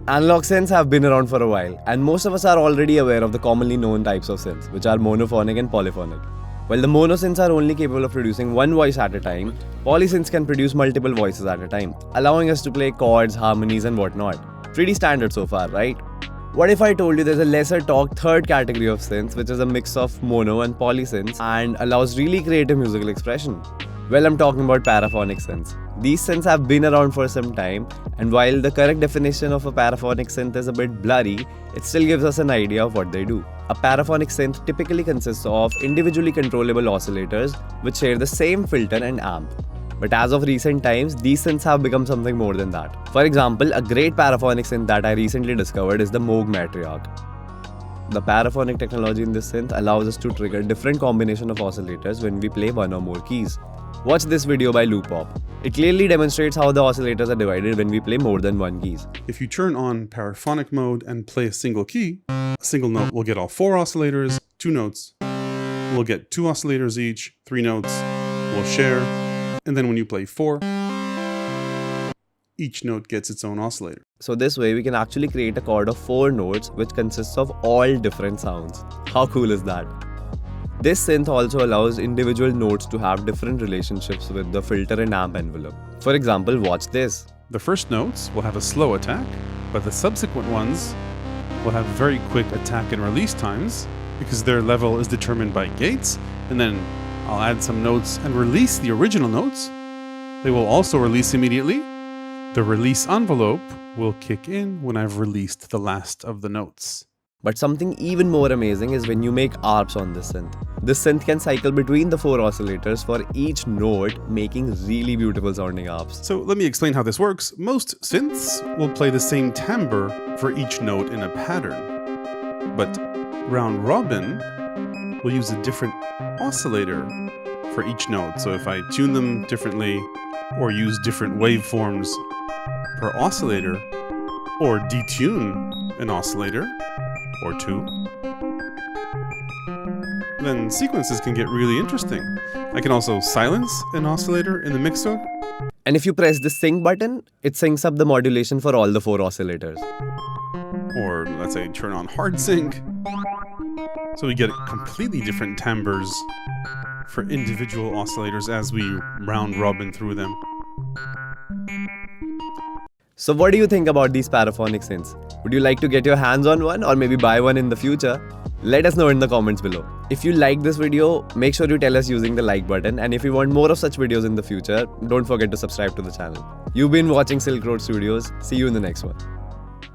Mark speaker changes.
Speaker 1: Analog synths have been around for a while, and most of us are already aware of the commonly known types of synths, which are monophonic and polyphonic. While the monosynths are only capable of producing one voice at a time, polysynths can produce multiple voices at a time, allowing us to play chords, harmonies and whatnot. Pretty standard so far, right? What if I told you there's a lesser talked third category of synths, which is a mix of mono and polysynths and allows really creative musical expression? Well, I'm talking about paraphonic synths. These synths have been around for some time, and while the correct definition of a paraphonic synth is a bit blurry, it still gives us an idea of what they do. A paraphonic synth typically consists of individually controllable oscillators which share the same filter and amp. But as of recent times, these synths have become something more than that. For example, a great paraphonic synth that I recently discovered is the Moog Matriarch. The paraphonic technology in this synth allows us to trigger different combination of oscillators when we play one or more keys. Watch this video by Loopop. It clearly demonstrates how the oscillators are divided when we play more than one keys.
Speaker 2: If you turn on paraphonic mode and play a single key, a single note will get all 4 oscillators, 2 notes. We'll get 2 oscillators each, 3 notes, we'll share, and then when you play 4, each note gets its own oscillator.
Speaker 1: So this way we can actually create a chord of 4 notes which consists of all different sounds. How cool is that? This synth also allows individual notes to have different relationships with the filter and amp envelope. For example, watch this.
Speaker 2: The first notes will have a slow attack, but the subsequent ones will have very quick attack and release times because their level is determined by gates, and then I'll add some notes and release the original notes. They will also release immediately. The release envelope will kick in when I've released the last of the notes.
Speaker 1: But something even more amazing is when you make ARPs on this synth. This synth can cycle between the 4 oscillators for each note, making really beautiful sounding ARPs.
Speaker 2: So let me explain how this works. Most synths will play the same timbre for each note in a pattern. But round robin will use a different oscillator for each note. So if I tune them differently or use different waveforms per oscillator or detune an oscillator or 2, then sequences can get really interesting. I can also silence an oscillator in the mixer.
Speaker 1: And if you press the sync button, it syncs up the modulation for all the 4 oscillators.
Speaker 2: Or let's say turn on hard sync. So we get completely different timbres for individual oscillators as we round robin through them.
Speaker 1: So what do you think about these paraphonic synths? Would you like to get your hands on one or maybe buy one in the future? Let us know in the comments below. If you like this video, make sure you tell us using the like button, and if you want more of such videos in the future, don't forget to subscribe to the channel. You've been watching Silk Road Studios. See you in the next one.